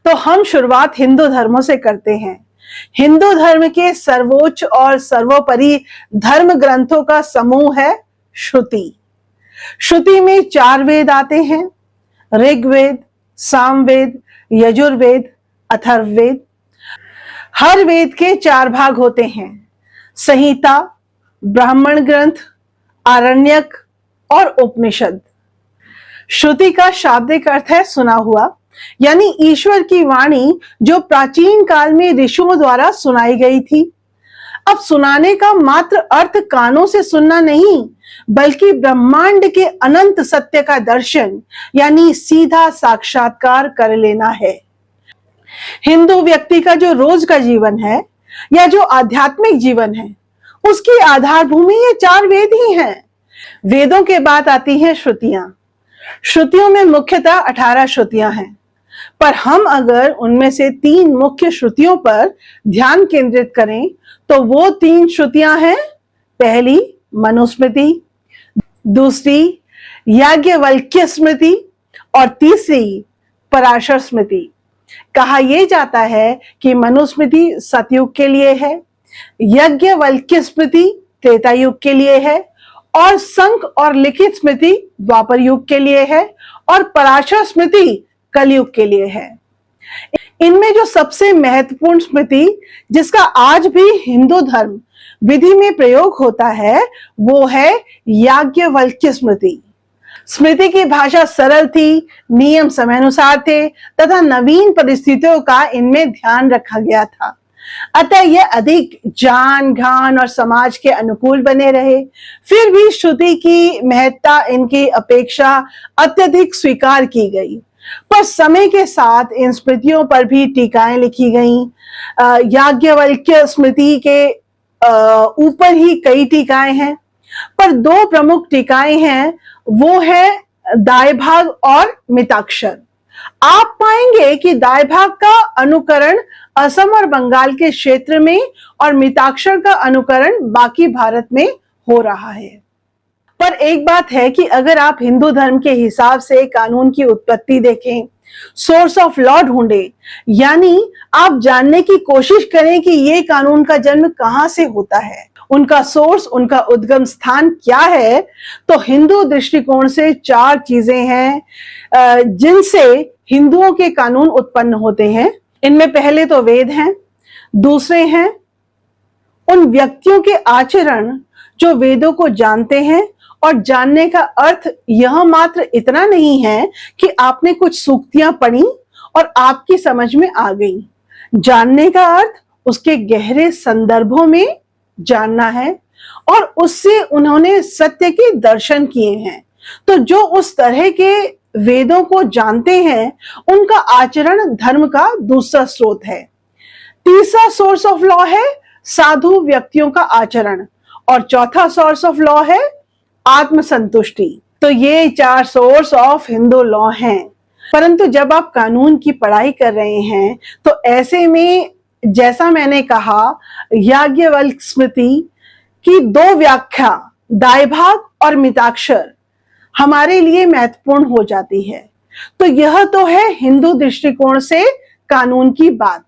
तो हम शुरुआत हिंदू धर्मों से करते हैं। हिंदू धर्म के सर्वोच्च और सर्वोपरि धर्म ग्रंथों का समूह है श्रुति। श्रुति में 4 वेद आते हैं, ऋग्वेद, सामवेद, यजुर्वेद, अथर्ववेद। हर वेद के 4 भाग होते हैं, संहिता, ब्राह्मण ग्रंथ, आरण्यक और उपनिषद। श्रुति का शाब्दिक अर्थ है सुना हुआ, यानी ईश्वर की वाणी जो प्राचीन काल में ऋषियों द्वारा सुनाई गई थी। अब सुनाने का मात्र अर्थ कानों से सुनना नहीं, बल्कि ब्रह्मांड के अनंत सत्य का दर्शन यानी सीधा साक्षात्कार कर लेना है। हिंदू व्यक्ति का जो रोज का जीवन है या जो आध्यात्मिक जीवन है, उसकी आधार भूमि ये 4 वेद ही हैं। वेदों के बाद आती हैं श्रुतियां। श्रुतियों में मुख्यतः 18 श्रुतियां हैं, पर हम अगर उनमें से 3 मुख्य श्रुतियों पर ध्यान केंद्रित करें तो वो 3 श्रुतियां हैं। पहली मनुस्मृति, दूसरी याज्ञवल्क्य स्मृति और तीसरी पराशर स्मृति। कहा यह जाता है कि मनुस्मृति सतयुग के लिए है, याज्ञवल्क्य स्मृति त्रेता युग के लिए है और संख और लिखित स्मृति द्वापर युग के लिए है और पराशर स्मृति कलयुग के लिए है। इनमें जो सबसे महत्वपूर्ण स्मृति जिसका आज भी हिंदू धर्म विधि में प्रयोग होता है वो है याज्ञवल्क्य स्मृति। स्मृति की भाषा सरल थी, नियम समयानुसार थे तथा नवीन परिस्थितियों का इनमें ध्यान रखा गया था, अतः यह अधिक जान घान और समाज के अनुकूल बने रहे। फिर भी श्रुति की महत्ता इनकी अपेक्षा अत्यधिक स्वीकार की गई, पर समय के साथ इन स्मृतियों पर भी टीकाएं लिखी गईं। याज्ञवल्क्य स्मृति के ऊपर ही कई टीकाएं हैं, पर 2 प्रमुख टीकाएं हैं, वो है दायभाग और मिताक्षर। आप पाएंगे कि दायभाग का अनुकरण असम और बंगाल के क्षेत्र में और मिताक्षर का अनुकरण बाकी भारत में हो रहा है। पर एक बात है कि अगर आप हिंदू धर्म के हिसाब से कानून की उत्पत्ति देखें, सोर्स ऑफ लॉ ढूंढें, यानी आप जानने की कोशिश करें कि ये कानून का जन्म कहां से होता है, उनका सोर्स, उनका उद्गम स्थान क्या है, तो हिंदू दृष्टिकोण से 4 चीजें हैं जिनसे हिंदुओं के कानून उत्पन्न होते हैं। इनमें पहले तो वेद हैं, दूसरे हैं उन व्यक्तियों के आचरण जो वेदों को जानते हैं, और जानने का अर्थ यह मात्र इतना नहीं है कि आपने कुछ सूक्तियां पढ़ी और आपकी समझ में आ गई। जानने का अर्थ उसके गहरे संदर्भों में जानना है और उससे उन्होंने सत्य के दर्शन किए हैं। तो जो उस तरह के वेदों को जानते हैं उनका आचरण धर्म का दूसरा स्रोत है। तीसरा सोर्स ऑफ लॉ है साधु व्यक्तियों का आचरण और चौथा सोर्स ऑफ लॉ है आत्मसंतुष्टि। तो ये 4 सोर्स ऑफ हिंदू लॉ हैं। परंतु जब आप कानून की पढ़ाई कर रहे हैं तो ऐसे में जैसा मैंने कहा याज्ञवल्क्य स्मृति की 2 व्याख्या दायभाग और मिताक्षर हमारे लिए महत्वपूर्ण हो जाती है। तो यह तो है हिंदू दृष्टिकोण से कानून की बात।